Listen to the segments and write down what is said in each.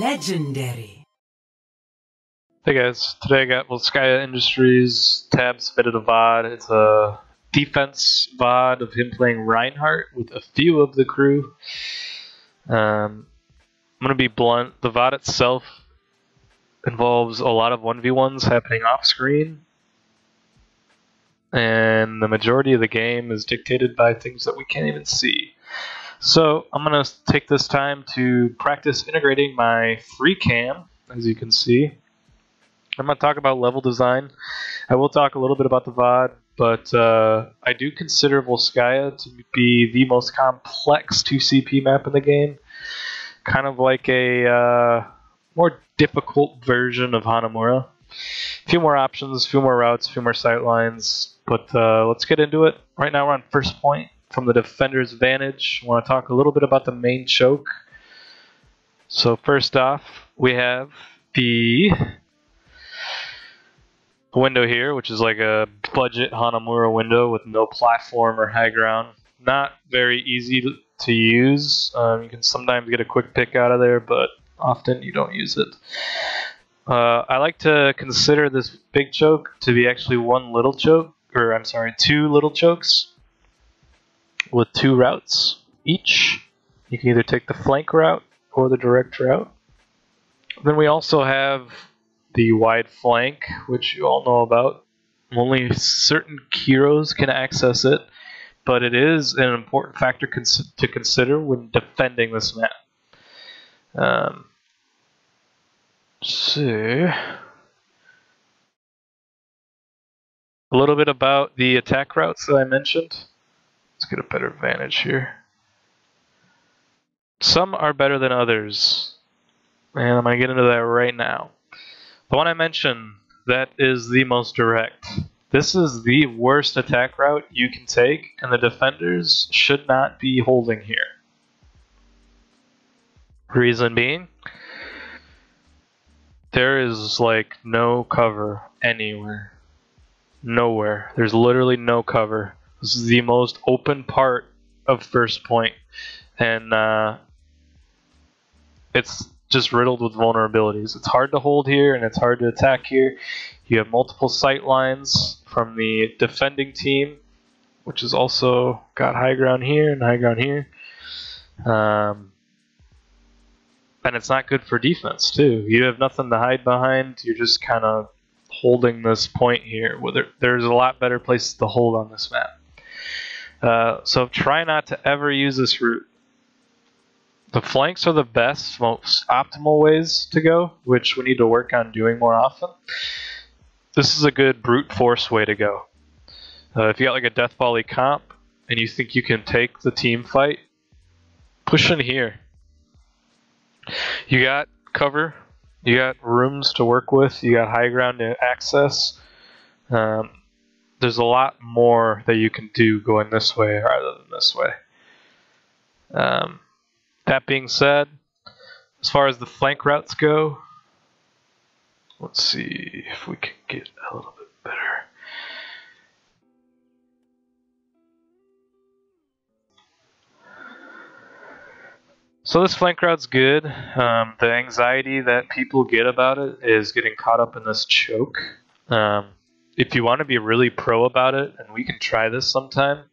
Legendary. Hey guys, today I got Volskaya Industries tab submitted a VOD. It's a defense VOD of him playing Reinhardt with a few of the crew. I'm gonna be blunt. The VOD itself involves a lot of 1v1s happening off screen, and the majority of the game is dictated by things that we can't even see. So I'm gonna take this time to practice integrating my free cam, as you can see. I'm going to talk about level design. I will talk a little bit about the VOD, but I do consider Volskaya to be the most complex 2CP map in the game. Kind of like a more difficult version of Hanamura. A few more options, a few more routes, a few more sight lines, but let's get into it. Right now we're on first point from the defender's vantage. I want to talk a little bit about the main choke. So first off, we have the window here, which is like a budget Hanamura window with no platform or high ground. Not very easy to use. You can sometimes get a quick pick out of there, but often you don't use it. I like to consider this big choke to be actually one little choke, or I'm sorry, two little chokes with two routes each. You can either take the flank route or the direct route. Then we also have the wide flank, which you all know about. Only certain heroes can access it, but it is an important factor to consider when defending this map. Let's see. A little bit about the attack routes that I mentioned. Let's get a better vantage here. Some are better than others, and I'm going to get into that right now. The one I mentioned, that is the most direct. This is the worst attack route you can take, and the defenders should not be holding here. Reason being, there is like no cover anywhere. Nowhere. There's literally no cover. This is the most open part of first point, and it's just riddled with vulnerabilities. It's hard to hold here and it's hard to attack here. You have multiple sight lines from the defending team, which has also got high ground here and high ground here. And it's not good for defense too. You have nothing to hide behind. You're just kind of holding this point here. There's a lot better places to hold on this map. So try not to ever use this route. The flanks are the best, most optimal ways to go, which we need to work on doing more often. This is a good brute force way to go. If you got like a death volley comp and you think you can take the team fight, push in here. You got cover, you got rooms to work with, you got high ground to access. There's a lot more that you can do going this way rather than this way. That being said, as far as the flank routes go, let's see if we can get a little bit better. So this flank route's good. The anxiety that people get about it is getting caught up in this choke. If you want to be really pro about it, and we can try this sometime,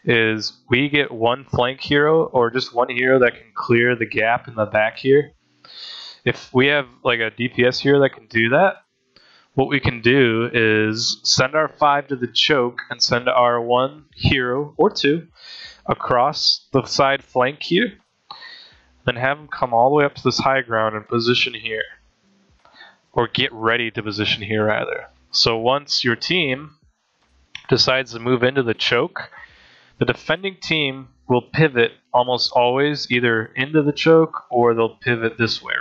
is we get one flank hero or just one hero that can clear the gap in the back here. If we have like a DPS hero that can do that, what we can do is send our 5 to the choke and send our 1 hero or 2 across the side flank here, then have them come all the way up to this high ground and position here, or get ready to position here rather. So once your team decides to move into the choke, the defending team will pivot almost always either into the choke or they'll pivot this way,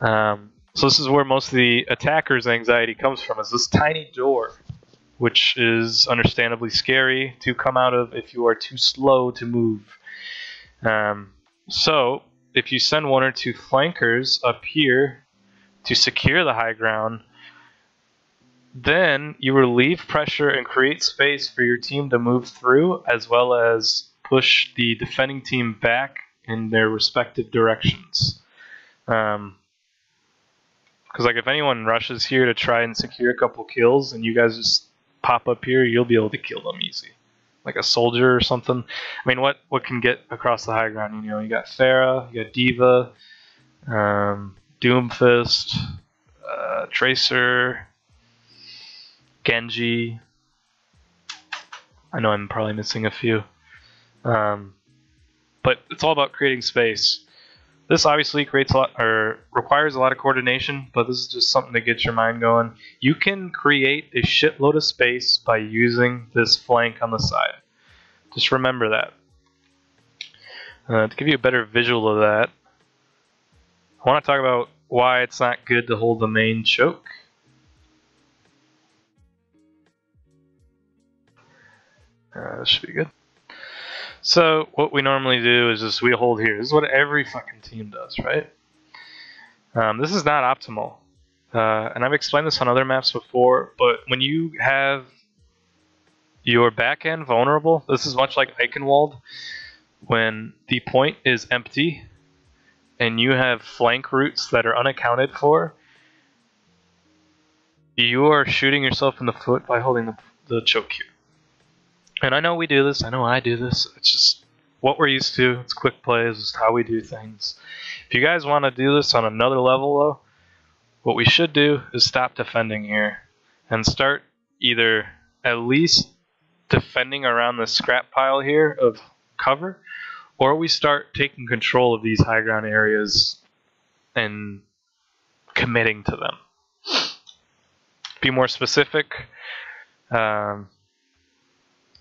right? So this is where most of the attacker's anxiety comes from, is this tiny door, which is understandably scary to come out of if you are too slow to move. So if you send 1 or 2 flankers up here to secure the high ground, then you relieve pressure and create space for your team to move through, as well as push the defending team back in their respective directions. Because like if anyone rushes here to try and secure a couple kills, and you guys just pop up here, you'll be able to kill them easy. Like a soldier or something. I mean, what can get across the high ground? You know, you got Pharah, you got D.Va, Doomfist, Tracer, Genji. I know I'm probably missing a few. But it's all about creating space. This obviously creates a lot, or requires a lot of coordination, but this is just something to get your mind going. You can create a shitload of space by using this flank on the side. Just remember that. To give you a better visual of that, I want to talk about why it's not good to hold the main choke. This should be good. So what we normally do is just we hold here. This is what every fucking team does, right? This is not optimal. And I've explained this on other maps before, but when you have your back end vulnerable, this is much like Eichenwald, when the point is empty and you have flank routes that are unaccounted for, you are shooting yourself in the foot by holding the choke here. And I know we do this, I know I do this, it's just what we're used to, it's quick plays, it's how we do things. If you guys want to do this on another level though, what we should do is stop defending here and start either at least defending around the scrap pile here of cover, or we start taking control of these high ground areas and committing to them. Be more specific.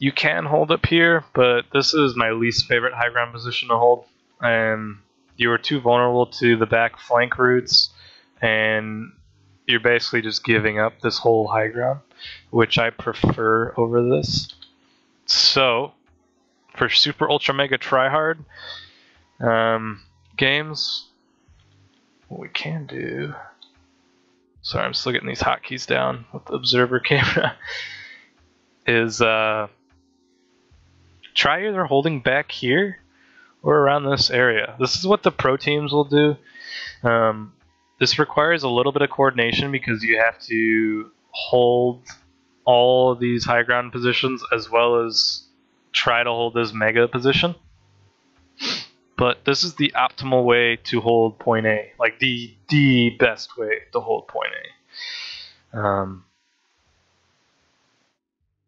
You can hold up here, but this is my least favorite high ground position to hold. And you are too vulnerable to the back flank routes, and you're basically just giving up this whole high ground, which I prefer over this. So, for super ultra mega tryhard games, what we can do. Sorry, I'm still getting these hotkeys down with the observer camera. Is try either holding back here or around this area. This is what the pro teams will do. This requires a little bit of coordination because you have to hold all of these high ground positions as well as try to hold this mega position. But this is the optimal way to hold point A, like the best way to hold point A.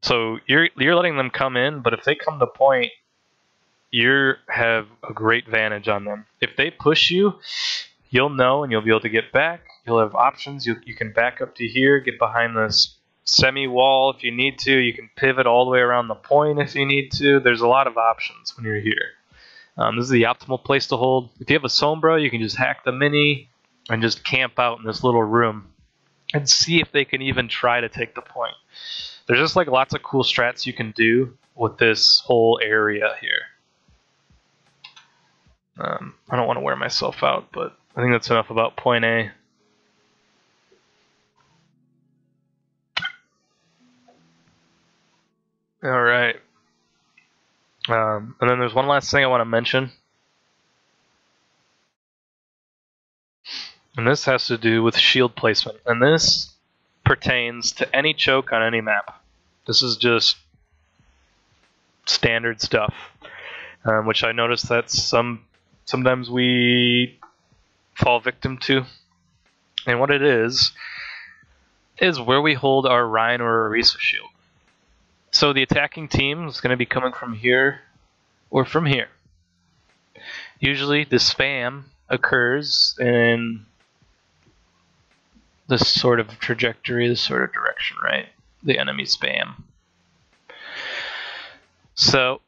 So you're letting them come in, but if they come to point, you have a great advantage on them. If they push you, you'll know and you'll be able to get back. You'll have options. You can back up to here, get behind this semi-wall if you need to. You can pivot all the way around the point if you need to. There's a lot of options when you're here. This is the optimal place to hold. If you have a Sombra, you can just hack the mini and just camp out in this little room and see if they can even try to take the point. There's just like lots of cool strats you can do with this whole area here. I don't want to wear myself out, but I think that's enough about point A. All right. And then there's one last thing I want to mention. And this has to do with shield placement. And this pertains to any choke on any map. This is just standard stuff, which I noticed that sometimes we fall victim to. And what it is where we hold our Rhine or Orisa shield. So the attacking team is going to be coming from here or from here. Usually the spam occurs in this sort of trajectory, this sort of direction, right? The enemy spam. So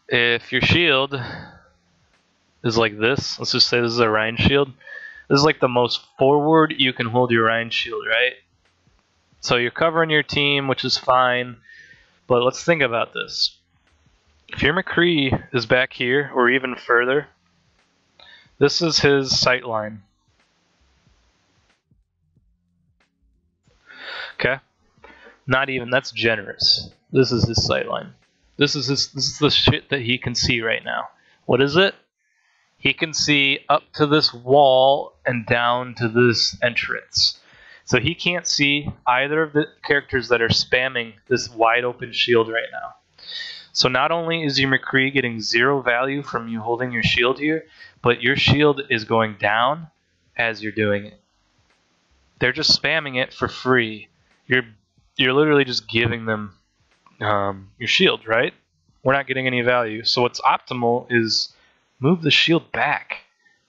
if your shield is like this, let's just say this is a Rhine shield. This is like the most forward you can hold your Rhine shield, right? So you're covering your team, which is fine, but let's think about this. If your McCree is back here, or even further, this is his sight line. Okay? Not even, that's generous. This is his sight line. This is the shit that he can see right now. What is it? he can see up to this wall and down to this entrance. So he can't see either of the characters that are spamming this wide open shield right now. So not only is your McCree getting 0 value from you holding your shield here, but your shield is going down as you're doing it. They're just spamming it for free. You're literally just giving them your shield, right? We're not getting any value. So what's optimal is move the shield back.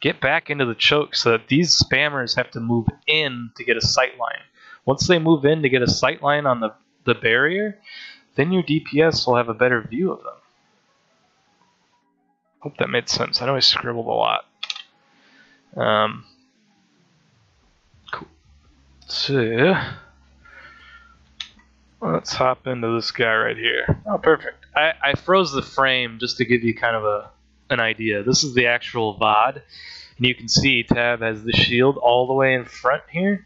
Get back into the choke so that these spammers have to move in to get a sight line. Once they move in to get a sight line on the barrier, then your DPS will have a better view of them. Hope that made sense. I know I scribbled a lot. Cool. So let's hop into this guy right here. Oh, perfect. I froze the frame just to give you kind of an idea. This is the actual VOD, and you can see Tab has the shield all the way in front here,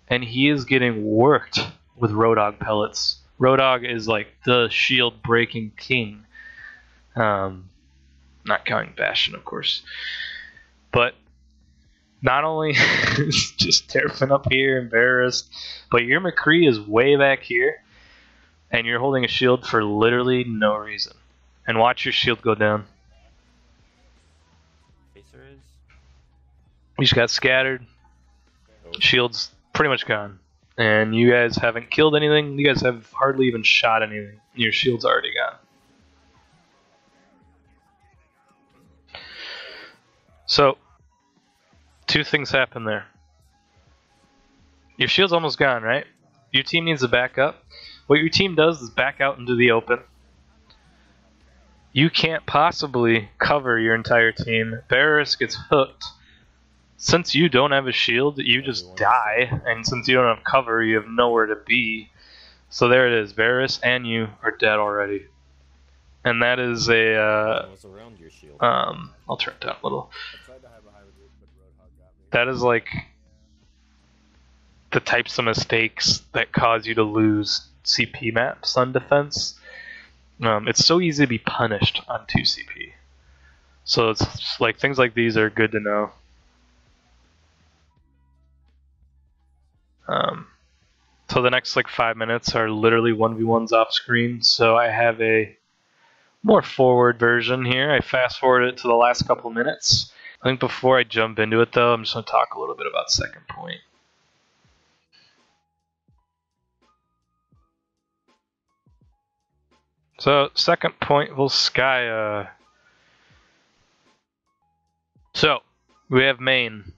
and he is getting worked with Roadhog pellets. Roadhog is like the shield breaking king. Not counting Bastion, of course. But not only is just Terrafin up here, embarrassed, but your McCree is way back here, and you're holding a shield for literally no reason. And watch your shield go down. You just got scattered. Shield's pretty much gone. And you guys haven't killed anything. You guys have hardly even shot anything. Your shield's already gone. So, 2 things happen there. Your shield's almost gone, right? Your team needs to back up. What your team does is back out into the open. You can't possibly cover your entire team. Varus gets hooked. Since you don't have a shield, you just die, and since you don't have cover, you have nowhere to be. So there it is. Varus and you are dead already. And that is a I'll turn it down a little. That is like the types of mistakes that cause you to lose CP maps on defense. It's so easy to be punished on 2 CP. So it's like things like these are good to know. So the next like 5 minutes are literally 1v1s off screen. So I have a more forward version here. I fast forwarded it to the last couple minutes. I think before I jump into it though, I'm just going to talk a little bit about second point. So second point, Volskaya. So we have main.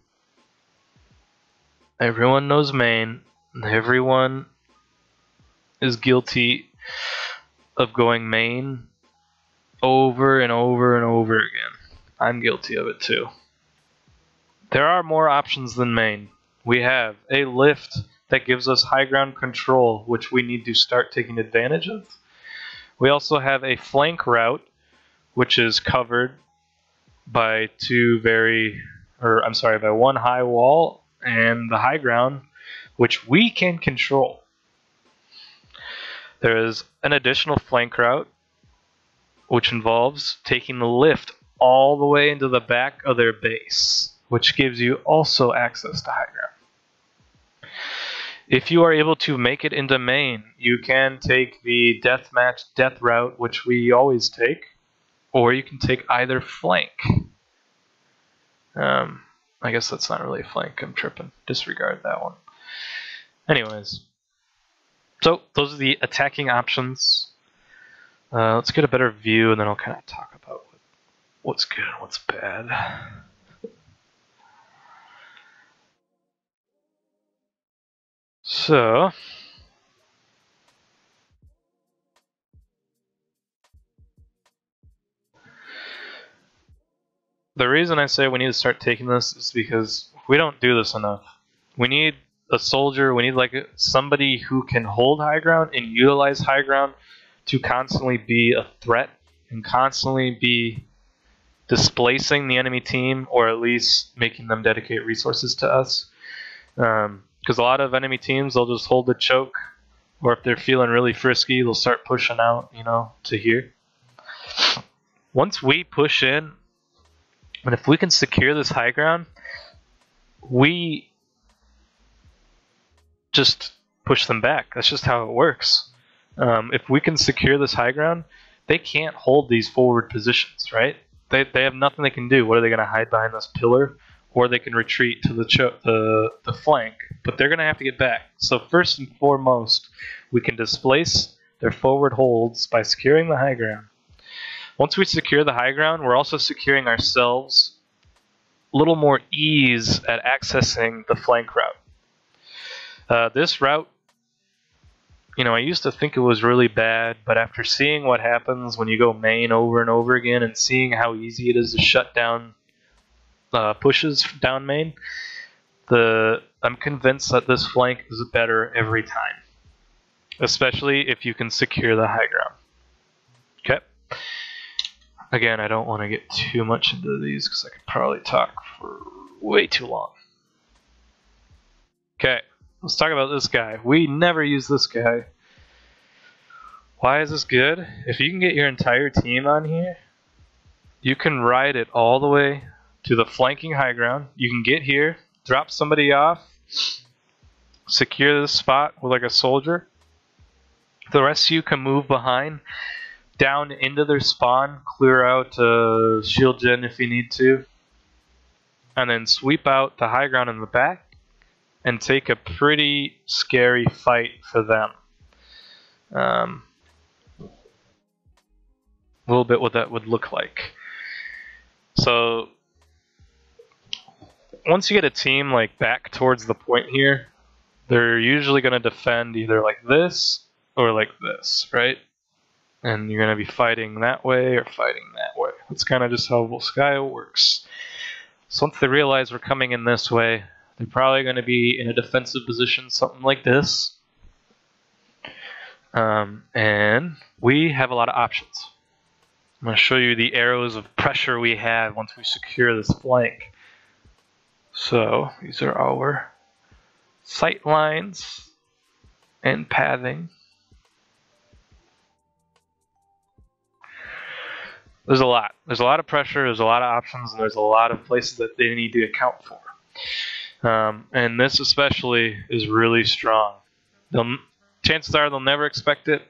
Everyone knows main. Everyone is guilty of going main over and over and over again. I'm guilty of it too. There are more options than main. We have a lift that gives us high ground control, which we need to start taking advantage of. We also have a flank route, which is covered by by 1 high wall and the high ground, which we can control. There is an additional flank route, which involves taking the lift all the way into the back of their base, which gives you also access to high ground. If you are able to make it into main, you can take the deathmatch death route, which we always take, or you can take either flank. I guess that's not really a flank, I'm tripping. Disregard that one. Anyways, so those are the attacking options. Let's get a better view, and then I'll kind of talk about what's good and what's bad. So, the reason I say we need to start taking this is because we don't do this enough. We need a soldier, we need like somebody who can hold high ground and utilize high ground to constantly be a threat and constantly be displacing the enemy team, or at least making them dedicate resources to us. Because a lot of enemy teams, they'll just hold the choke, or if they're feeling really frisky, they'll start pushing out, to here. Once we push in, And if we can secure this high ground, we just push them back. That's just how it works. If we can secure this high ground, they can't hold these forward positions, right? They have nothing they can do. What are they going to hide behind this pillar? Or they can retreat to the flank, but they're going to have to get back. So first and foremost, we can displace their forward holds by securing the high ground. Once we secure the high ground, we're also securing ourselves a little more ease at accessing the flank route. This route, I used to think it was really bad, but after seeing what happens when you go main over and over again and seeing how easy it is to shut down pushes down main, I'm convinced that this flank is better every time, especially if you can secure the high ground. Okay. Again, I don't want to get too much into these because I could probably talk for way too long. Okay, let's talk about this guy. We never use this guy. Why is this good? If you can get your entire team on here, you can ride it all the way to the flanking high ground. You can get here, drop somebody off, secure this spot with like a soldier. The rest of you can move behind, down into their spawn, clear out shield gen if you need to, and then sweep out the high ground in the back and take a pretty scary fight for them. A little bit what that would look like. So once you get a team like back towards the point here, they're usually going to defend either like this or like this, right? And you're going to be fighting that way or fighting that way. That's kind of just how Volskaya works. So once they realize we're coming in this way, they're probably going to be in a defensive position, something like this. And we have a lot of options. I'm going to show you the arrows of pressure we have once we secure this flank. So these are our sight lines and pathing. There's a lot. There's a lot of pressure, there's a lot of options, and there's a lot of places that they need to account for. And this especially is really strong. Chances are they'll never expect it.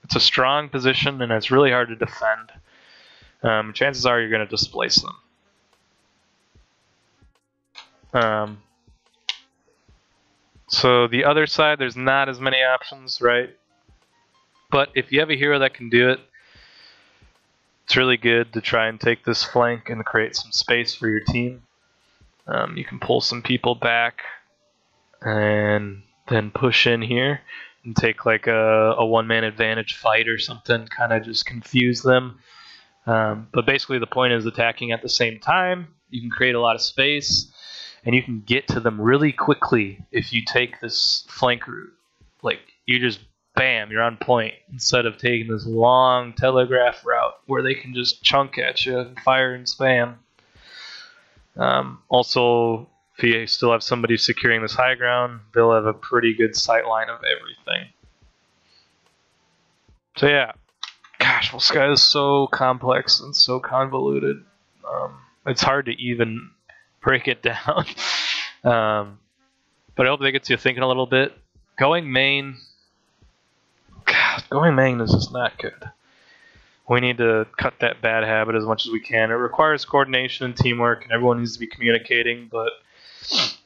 It's a strong position, and it's really hard to defend. Chances are you're going to displace them. So the other side, there's not as many options, right? But if you have a hero that can do it, it's really good to try and take this flank and create some space for your team. You can pull some people back and then push in here and take like a one-man advantage fight or something, kind of just confuse them. But basically the point is attacking at the same time. You can create a lot of space, and you can get to them really quickly if you take this flank route. Like, you just, bam, you're on point, instead of taking this long telegraph route where they can just chunk at you and fire and spam. Also, if you still have somebody securing this high ground, they'll have a pretty good sight line of everything. So yeah, gosh, Volskaya is so complex and so convoluted. It's hard to even break it down. But I hope that gets you thinking a little bit. Going main is just not good. We need to cut that bad habit as much as we can. It requires coordination and teamwork, and everyone needs to be communicating, but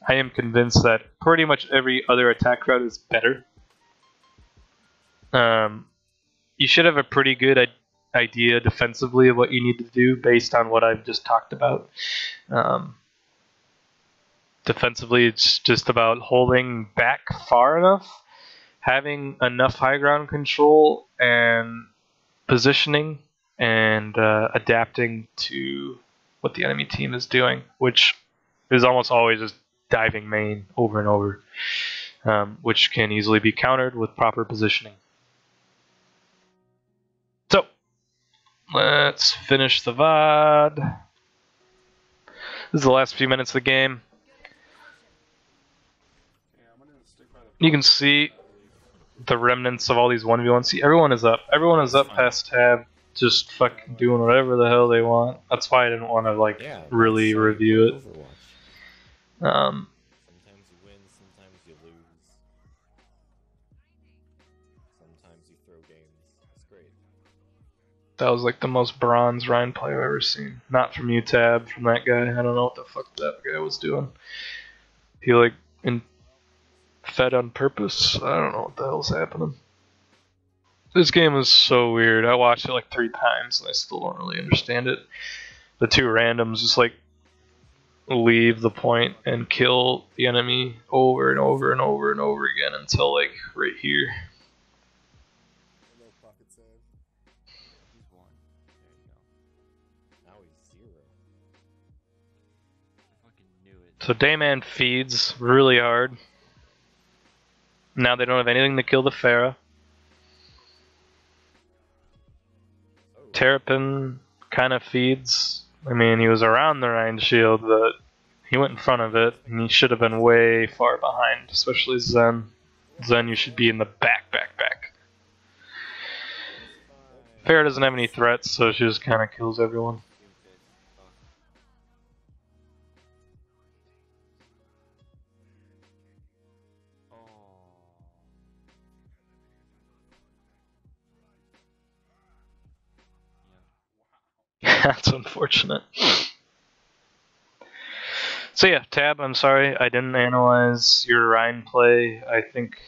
I am convinced that pretty much every other attack route is better. You should have a pretty good idea defensively of what you need to do based on what I've just talked about. Defensively, it's just about holding back far enough, having enough high ground control, and positioning and adapting to what the enemy team is doing, which is almost always just diving main over and over, which can easily be countered with proper positioning. So, let's finish the VOD. This is the last few minutes of the game. You can see the remnants of all these 1v1s. See, everyone is up. Everyone is up past tab just fucking doing whatever the hell they want. That's why I didn't want to like really review it. Sometimes you win, sometimes you lose. Sometimes you throw games. It's great. That was like the most bronze Ryan play I've ever seen. Not from you, Tab, from that guy. I don't know what the fuck that guy was doing. He like fed on purpose. I don't know what the hell's happening. This game is so weird. I watched it like 3 times and I still don't really understand it. The 2 randoms just like leave the point and kill the enemy over and over and over and over again until like right here. So Dayman feeds really hard. Now they don't have anything to kill the Pharah. Terrapin kind of feeds. I mean, he was around the Rhine shield, but he went in front of it, and he should have been way far behind, especially Zen. Zen, you should be in the back. Pharah doesn't have any threats, so she just kind of kills everyone. That's unfortunate. So yeah, Tab, I'm sorry I didn't analyze your Rhine play. I think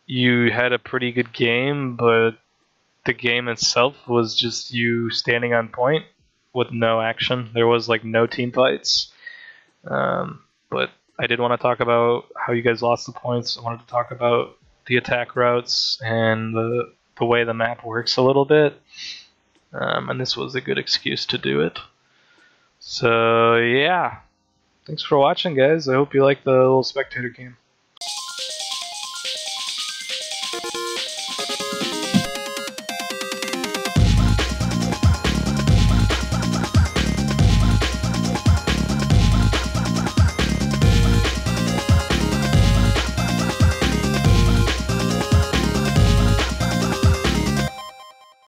you had a pretty good game, but the game itself was just you standing on point with no action. There was like no team fights. But I did want to talk about how you guys lost the points. I wanted to talk about the attack routes and the way the map works a little bit. And this was a good excuse to do it. So yeah, thanks for watching, guys. I hope you like the little spectator game.